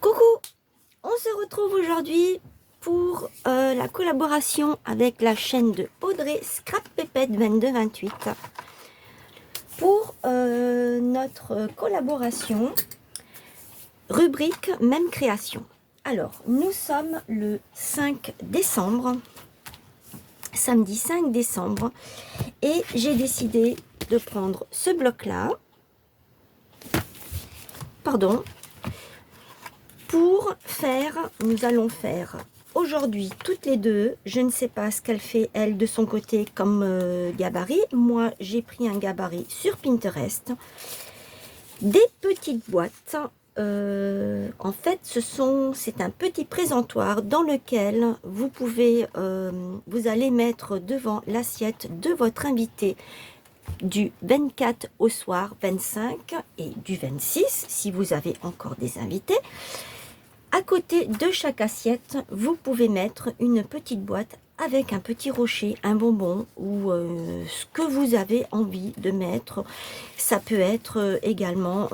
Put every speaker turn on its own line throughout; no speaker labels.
Coucou, on se retrouve aujourd'hui pour la collaboration avec la chaîne de Audrey Scrap Pépette 2228 pour notre collaboration rubrique même création. Alors, nous sommes le 5 décembre, samedi 5 décembre, et j'ai décidé de prendre ce bloc-là, pour faire, nous allons faire aujourd'hui toutes les deux, je ne sais pas ce qu'elle fait elle de son côté comme gabarit, moi j'ai pris un gabarit sur Pinterest, des petites boîtes, en fait c'est un petit présentoir dans lequel vous pouvez, vous allez mettre devant l'assiette de votre invité du 24 au soir, 25 et du 26 si vous avez encore des invités. À côté de chaque assiette, vous pouvez mettre une petite boîte avec un petit rocher, un bonbon ou ce que vous avez envie de mettre. Ça peut être également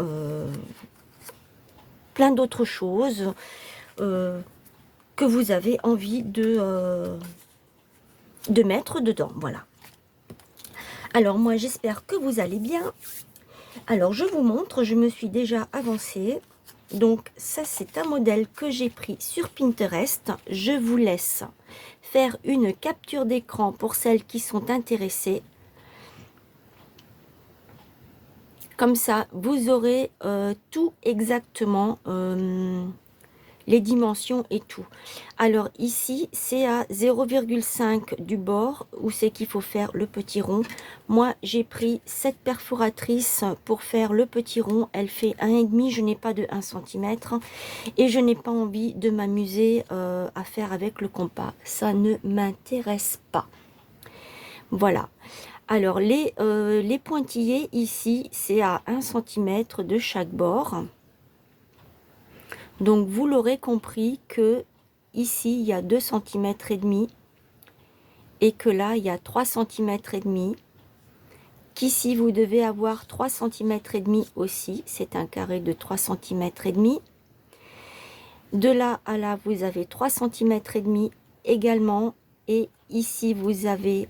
plein d'autres choses que vous avez envie de mettre dedans. Voilà. Alors moi, j'espère que vous allez bien. Alors, je vous montre, je me suis déjà avancée. Donc ça c'est un modèle que j'ai pris sur Pinterest. Je vous laisse faire une capture d'écran pour celles qui sont intéressées. Comme ça vous aurez tout exactement, les dimensions et tout. Alors ici c'est à 0,5 du bord où c'est qu'il faut faire le petit rond. Moi j'ai pris cette perforatrice pour faire le petit rond, elle fait 1,5, je n'ai pas de 1 cm et je n'ai pas envie de m'amuser à faire avec le compas, ça ne m'intéresse pas. Voilà. Alors les pointillés ici c'est à 1 cm de chaque bord. Donc vous l'aurez compris que ici il y a 2 cm et demi et que là il y a 3 cm et demi, qu'ici vous devez avoir 3 cm et demi aussi, c'est un carré de 3 cm et demi. De là à là vous avez 3 cm et demi également, et ici vous avez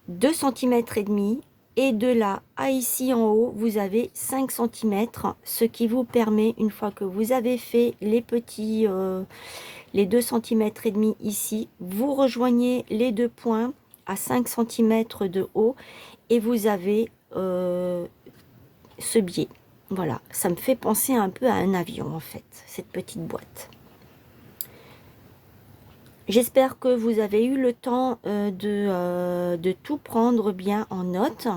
2 cm et demi. Et de là à ici en haut, vous avez 5 cm, ce qui vous permet, une fois que vous avez fait les petits, les 2 cm et demi ici, vous rejoignez les deux points à 5 cm de haut et vous avez ce biais. Voilà, ça me fait penser un peu à un avion en fait, cette petite boîte. J'espère que vous avez eu le temps de tout prendre bien en note.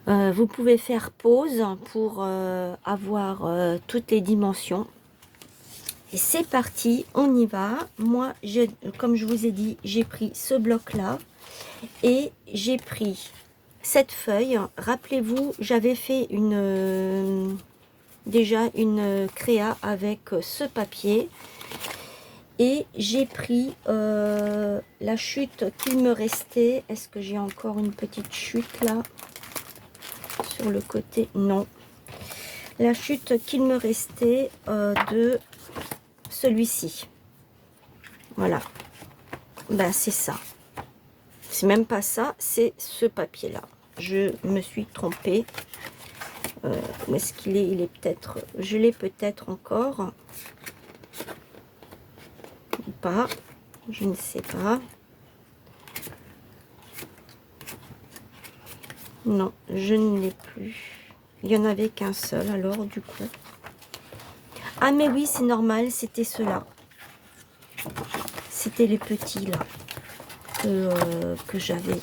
Vous pouvez faire pause pour avoir toutes les dimensions. Et c'est parti, on y va. Moi, comme je vous ai dit, j'ai pris ce bloc-là et j'ai pris cette feuille. Rappelez-vous, j'avais fait déjà une créa avec ce papier. Et j'ai pris la chute qu'il me restait. Est-ce que j'ai encore une petite chute là sur le côté? Non. La chute qu'il me restait de celui-ci. Voilà. Ben c'est ça. C'est même pas ça, c'est ce papier-là. Je me suis trompée. Où est-ce qu'il est? Il est peut-être... Je l'ai peut-être encore. Pas, je ne sais pas. Non, je ne l'ai plus. Il y en avait qu'un seul alors du coup. Ah mais oui, c'est normal, c'était ceux-là. C'était les petits là que j'avais.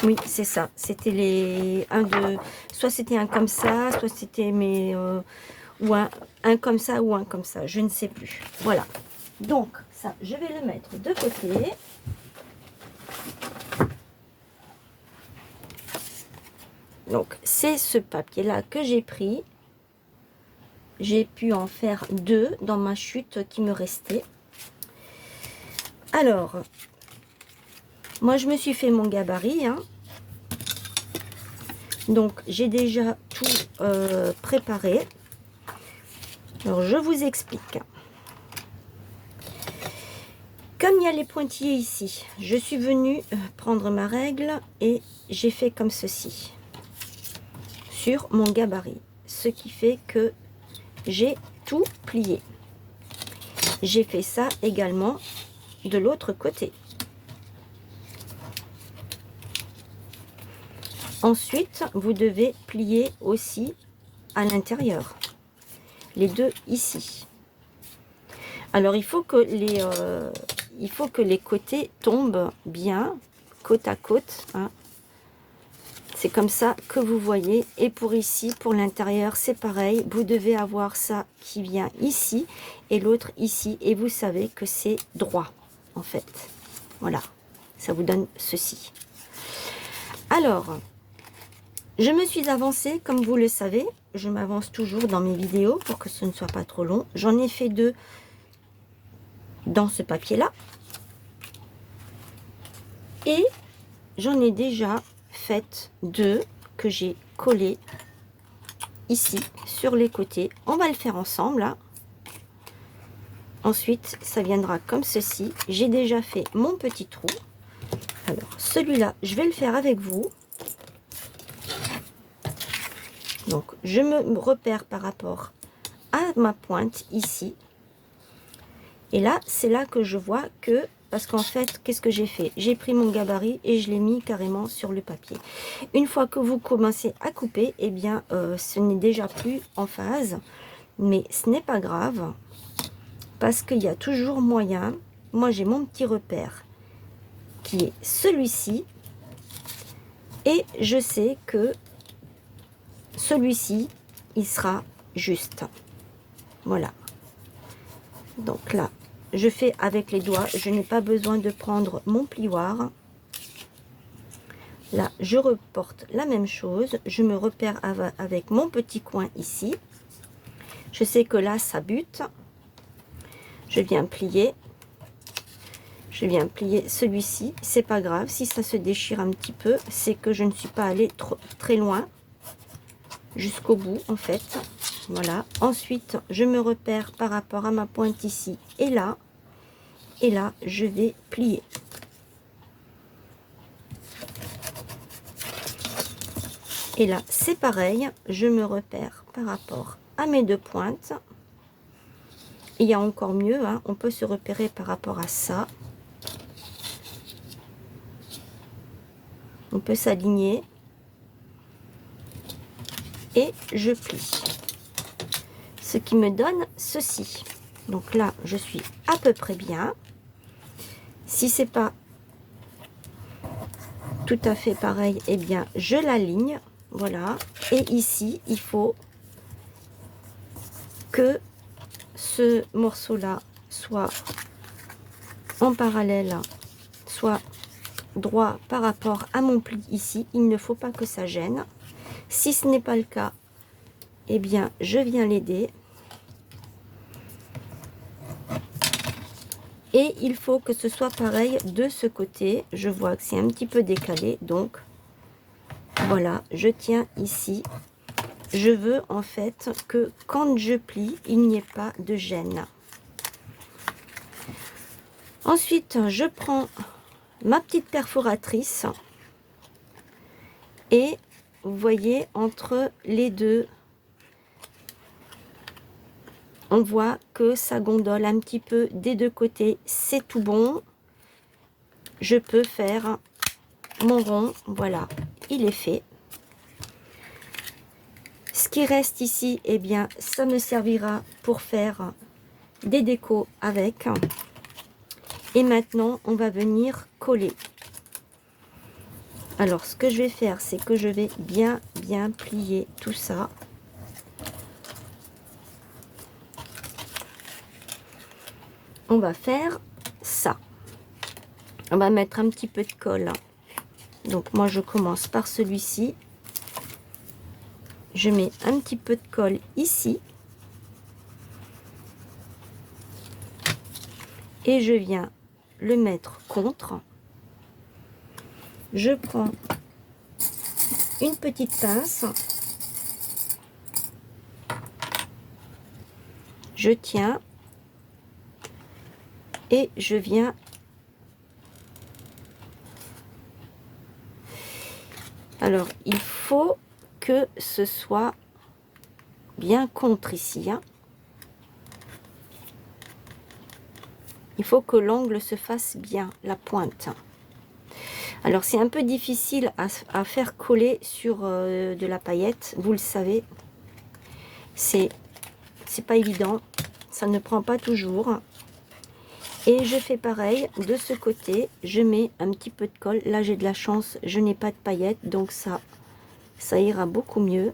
Oui, c'est ça. C'était les soit c'était un comme ça, soit c'était mes ou un comme ça ou un comme ça, je ne sais plus. Voilà. Donc ça, je vais le mettre de côté. Donc c'est ce papier là que j'ai pris. J'ai pu en faire 2 dans ma chute qui me restait. Alors, moi je me suis fait mon gabarit, hein. Donc j'ai déjà tout préparé. Alors je vous explique. Comme il y a les pointillés ici, je suis venue prendre ma règle et j'ai fait comme ceci sur mon gabarit, ce qui fait que j'ai tout plié. J'ai fait ça également de l'autre côté. Ensuite, vous devez plier aussi à l'intérieur, les deux ici. Alors il faut que les côtés tombent bien côte à côte, hein. C'est comme ça que vous voyez. Et pour ici, pour l'intérieur, c'est pareil. Vous devez avoir ça qui vient ici et l'autre ici. Et vous savez que c'est droit, en fait. Voilà, ça vous donne ceci. Alors, je me suis avancée, comme vous le savez. Je m'avance toujours dans mes vidéos pour que ce ne soit pas trop long. J'en ai fait 2 dans ce papier-là. Et j'en ai déjà fait 2 que j'ai collé ici sur les côtés. On va le faire ensemble, hein. Ensuite ça viendra comme ceci. J'ai déjà fait mon petit trou. Alors celui-là je vais le faire avec vous. Donc je me repère par rapport à ma pointe ici, et là c'est là que je vois que, parce qu'en fait, qu'est-ce que j'ai fait? J'ai pris mon gabarit et je l'ai mis carrément sur le papier. Une fois que vous commencez à couper, eh bien, ce n'est déjà plus en phase. Mais ce n'est pas grave, parce qu'il y a toujours moyen. Moi, j'ai mon petit repère qui est celui-ci. Et je sais que celui-ci, il sera juste. Voilà. Donc là, je fais avec les doigts, je n'ai pas besoin de prendre mon plioir. Là, je reporte la même chose, je me repère avec mon petit coin ici. Je sais que là, ça bute. Je viens plier. Je viens plier celui-ci. C'est pas grave, si ça se déchire un petit peu, c'est que je ne suis pas allée très loin, jusqu'au bout en fait. Voilà. Ensuite, je me repère par rapport à ma pointe ici et là. Et là, je vais plier. Et là, c'est pareil. Je me repère par rapport à mes 2 pointes. Il y a encore mieux, hein, on peut se repérer par rapport à ça. On peut s'aligner. Et je plie. Ce qui me donne ceci. Donc là, je suis à peu près bien. Si c'est pas tout à fait pareil, eh bien, je l'aligne. Voilà. Et ici, il faut que ce morceau-là soit en parallèle, soit droit par rapport à mon pli ici. Il ne faut pas que ça gêne. Si ce n'est pas le cas, eh bien, je viens l'aider. Et il faut que ce soit pareil de ce côté. Je vois que c'est un petit peu décalé, donc voilà, je tiens ici. Je veux en fait que quand je plie, il n'y ait pas de gêne. Ensuite, je prends ma petite perforatrice et vous voyez, entre les deux, on voit que ça gondole un petit peu des 2 côtés. C'est tout bon. Je peux faire mon rond. Voilà, il est fait. Ce qui reste ici, eh bien, ça me servira pour faire des décos avec. Et maintenant, on va venir coller. Alors, ce que je vais faire, c'est que je vais bien plier tout ça. On va faire ça. On va mettre un petit peu de colle. Donc moi je commence par celui-ci. Je mets un petit peu de colle ici. Et je viens le mettre contre. Je prends une petite pince. Je tiens et je viens alors il faut que ce soit bien contre ici, hein. Il faut que l'angle se fasse bien, la pointe. Alors c'est un peu difficile à faire coller sur de la paillette, vous le savez, c'est pas évident, ça ne prend pas toujours. Et je fais pareil de ce côté, je mets un petit peu de colle. Là j'ai de la chance, je n'ai pas de paillettes, donc ça ira beaucoup mieux.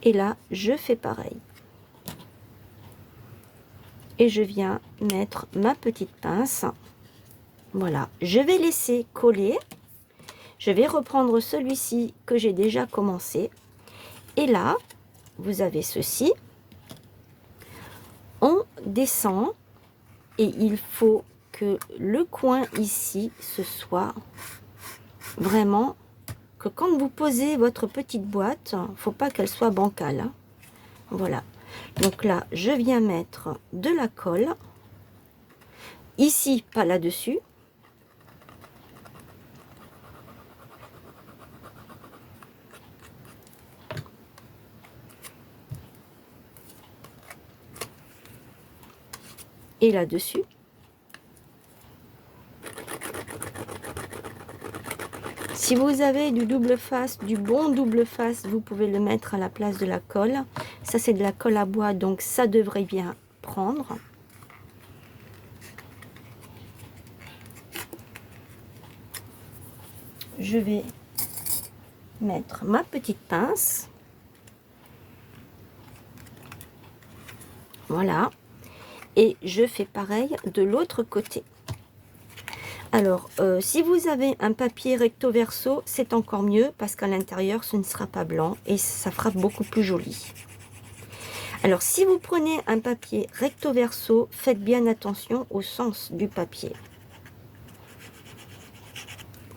Et là je fais pareil. Et je viens mettre ma petite pince. Voilà, je vais laisser coller. Je vais reprendre celui-ci que j'ai déjà commencé. Et là, vous avez ceci. On descend. Et il faut que le coin ici, ce soit vraiment que quand vous posez votre petite boîte, faut pas qu'elle soit bancale, hein. Voilà. Donc là, je viens mettre de la colle. Ici, pas là-dessus. Et là-dessus. Si vous avez du double face, du bon double face, vous pouvez le mettre à la place de la colle. Ça, c'est de la colle à bois, donc ça devrait bien prendre. Je vais mettre ma petite pince. Voilà. Et je fais pareil de l'autre côté. Alors, si vous avez un papier recto verso, c'est encore mieux parce qu'à l'intérieur, ce ne sera pas blanc et ça fera beaucoup plus joli. Alors, si vous prenez un papier recto verso, faites bien attention au sens du papier.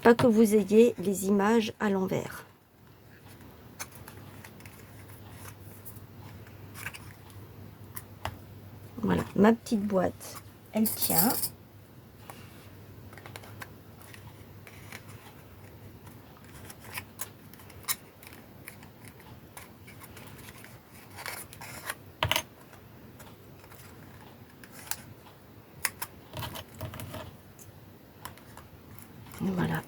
Pas que vous ayez les images à l'envers. Voilà, ma petite boîte, elle tient. Voilà.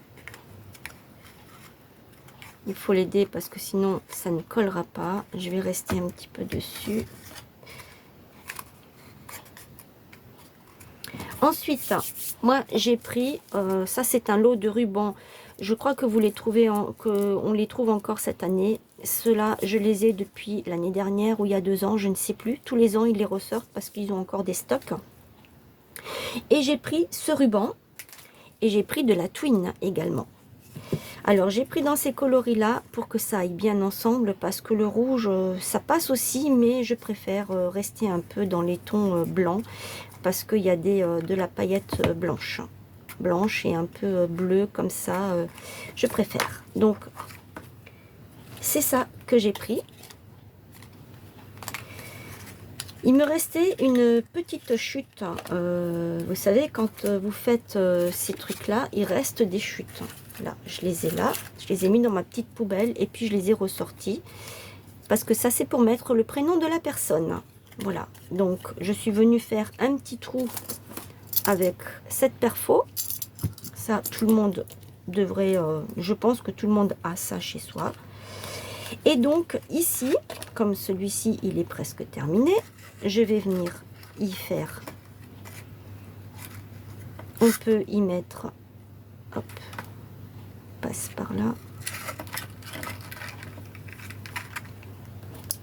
Il faut l'aider parce que sinon ça ne collera pas. Je vais rester un petit peu dessus. Ensuite, moi j'ai pris, ça c'est un lot de rubans. Je crois que vous les trouvez, on les trouve encore cette année. Ceux-là, je les ai depuis l'année dernière ou il y a 2 ans, je ne sais plus. Tous les ans, ils les ressortent parce qu'ils ont encore des stocks. Et j'ai pris ce ruban et j'ai pris de la twine également. Alors j'ai pris dans ces coloris-là pour que ça aille bien ensemble parce que le rouge, ça passe aussi, mais je préfère rester un peu dans les tons blancs parce qu'il y a de la paillette blanche et un peu bleu comme ça, je préfère. Donc c'est ça que j'ai pris. Il me restait une petite chute. Vous savez, quand vous faites ces trucs-là, il reste des chutes. Là, je les ai là. Je les ai mis dans ma petite poubelle et puis je les ai ressortis. Parce que ça, c'est pour mettre le prénom de la personne. Voilà. Donc, je suis venue faire un petit trou avec cette perfo. Ça, tout le monde devrait... je pense que tout le monde a ça chez soi. Et donc, ici, comme celui-ci, il est presque terminé, je vais venir y faire, on peut y mettre, hop, passe par là,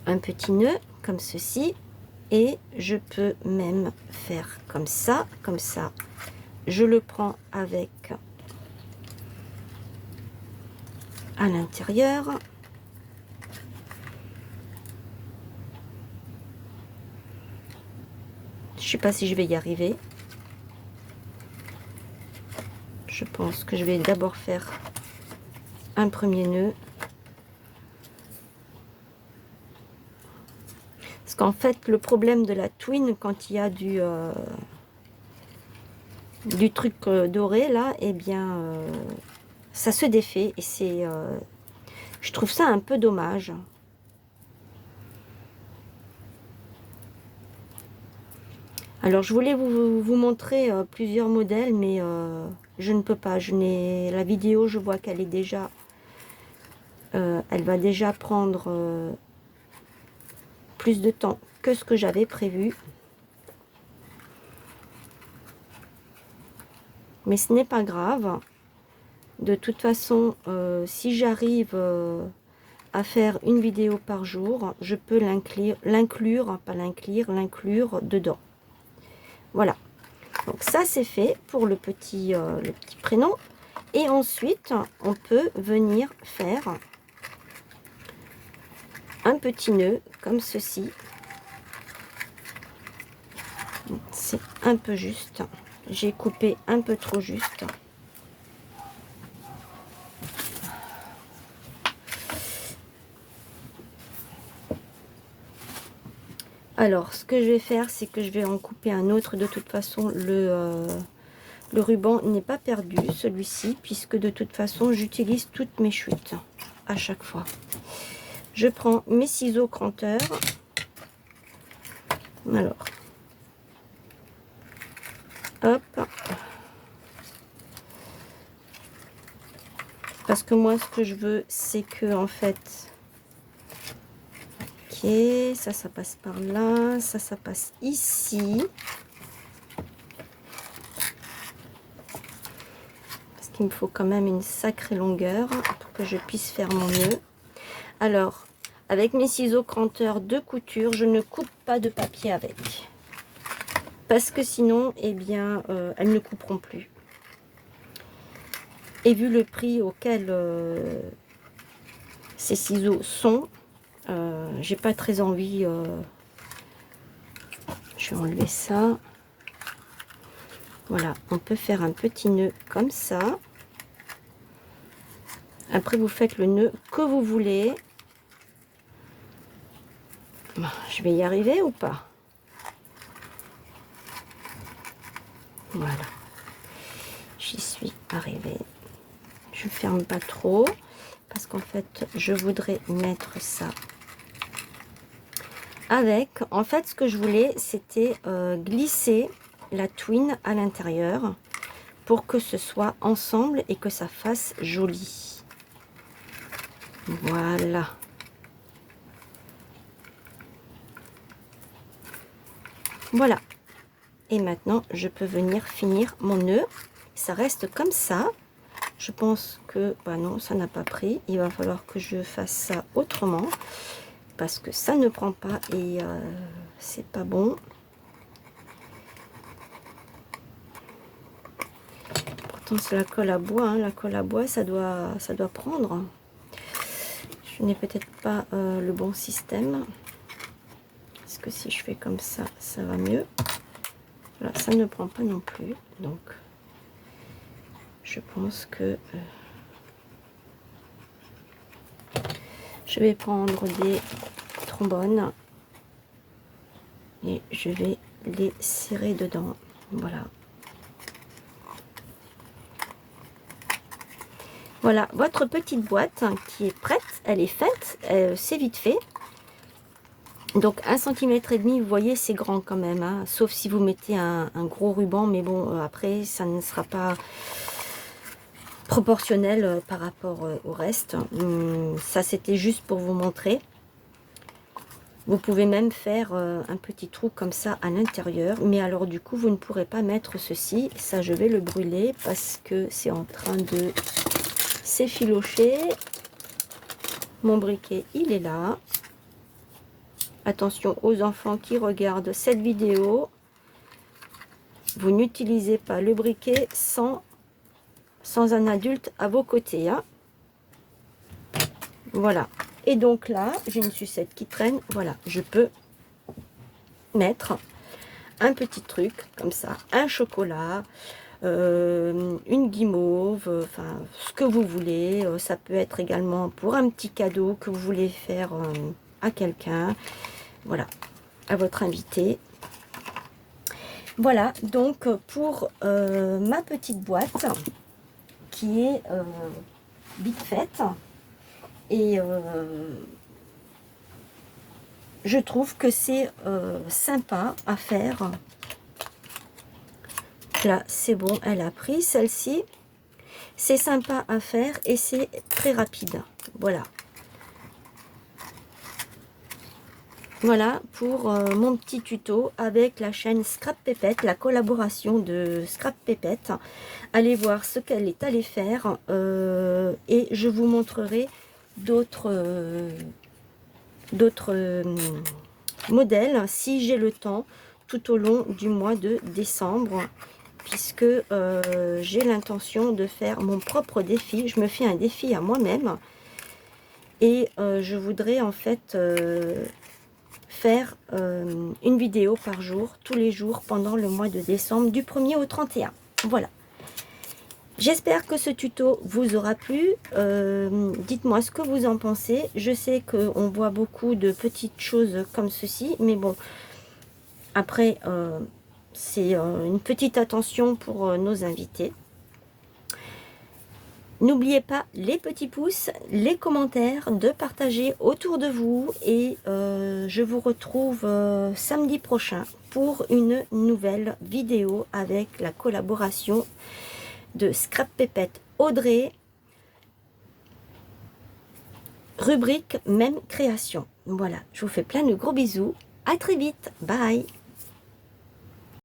un petit nœud comme ceci, et je peux même faire comme ça, je le prends avec à l'intérieur. Je sais pas si je vais y arriver. Je pense que je vais d'abord faire un premier nœud. Parce qu'en fait, le problème de la twine, quand il y a du truc doré, là, eh bien, ça se défait. Et c'est, je trouve ça un peu dommage. Alors, je voulais vous montrer plusieurs modèles, mais je ne peux pas. La vidéo, je vois qu'elle est déjà... elle va déjà prendre plus de temps que ce que j'avais prévu. Mais ce n'est pas grave. De toute façon, si j'arrive à faire une vidéo par jour, je peux l'inclure dedans. Voilà. Donc ça, c'est fait pour le petit prénom. Et ensuite, on peut venir faire un petit nœud comme ceci. C'est un peu juste. J'ai coupé un peu trop juste. Alors, ce que je vais faire, c'est que je vais en couper un autre. De toute façon, le ruban n'est pas perdu, celui-ci, puisque de toute façon, j'utilise toutes mes chutes à chaque fois. Je prends mes ciseaux cranteurs. Alors, hop. Parce que moi, ce que je veux, c'est que, en fait... Ok, ça passe par là. Ça passe ici. Parce qu'il me faut quand même une sacrée longueur pour que je puisse faire mon nœud. Alors, avec mes ciseaux cranteurs de couture, je ne coupe pas de papier avec. Parce que sinon, eh bien, elles ne couperont plus. Et vu le prix auquel ces ciseaux sont, j'ai pas très envie. Je vais enlever ça. Voilà, on peut faire un petit nœud comme ça. Après, vous faites le nœud que vous voulez. Bon, je vais y arriver ou pas? Voilà. J'y suis arrivée. Je ferme pas trop parce qu'en fait, je voudrais mettre ça avec. En fait, ce que je voulais, c'était glisser la twine à l'intérieur pour que ce soit ensemble et que ça fasse joli. Voilà. Voilà. Et maintenant, je peux venir finir mon nœud. Ça reste comme ça. Je pense que, bah non, ça n'a pas pris. Il va falloir que je fasse ça autrement. Parce que ça ne prend pas et c'est pas bon. Pourtant, c'est la colle à bois. Hein. La colle à bois, ça doit prendre. Je n'ai peut-être pas le bon système. Est-ce que si je fais comme ça, ça va mieux? Voilà, ça ne prend pas non plus. Donc, je pense que je vais prendre des trombones et je vais les serrer dedans. Voilà. Voilà, votre petite boîte qui est prête, elle est faite, c'est vite fait. Donc 1,5 cm, vous voyez, c'est grand quand même, hein, sauf si vous mettez un gros ruban, mais bon, après, ça ne sera pas proportionnel par rapport au reste. Ça, c'était juste pour vous montrer. Vous pouvez même faire un petit trou comme ça à l'intérieur, mais alors du coup, vous ne pourrez pas mettre ceci. Ça, je vais le brûler parce que c'est en train de s'effilocher. Mon briquet, il est là. Attention aux enfants qui regardent cette vidéo. Vous n'utilisez pas le briquet sans un adulte à vos côtés. Hein. Voilà. Et donc là, j'ai une sucette qui traîne. Voilà, je peux mettre un petit truc comme ça, un chocolat, une guimauve, enfin ce que vous voulez. Ça peut être également pour un petit cadeau que vous voulez faire à quelqu'un, voilà, à votre invité. Voilà, donc pour ma petite boîte qui est vite faite, et je trouve que c'est sympa à faire. Là, c'est bon, elle a pris celle-ci. C'est sympa à faire et c'est très rapide. Voilà. Voilà pour mon petit tuto avec la chaîne Scrap Pépette, la collaboration de Scrap Pépette. Allez voir ce qu'elle est allée faire et je vous montrerai d'autres modèles si j'ai le temps tout au long du mois de décembre, puisque j'ai l'intention de faire mon propre défi. Je me fais un défi à moi-même et je voudrais en fait faire une vidéo par jour, tous les jours pendant le mois de décembre, du 1er au 31. Voilà. J'espère que ce tuto vous aura plu. Dites-moi ce que vous en pensez. Je sais qu'on voit beaucoup de petites choses comme ceci, mais bon, après, c'est une petite attention pour nos invités. N'oubliez pas les petits pouces, les commentaires, de partager autour de vous. Et je vous retrouve samedi prochain pour une nouvelle vidéo avec la collaboration de Scrap Pépette Audrey, rubrique même création. Voilà, je vous fais plein de gros bisous. À très vite. Bye.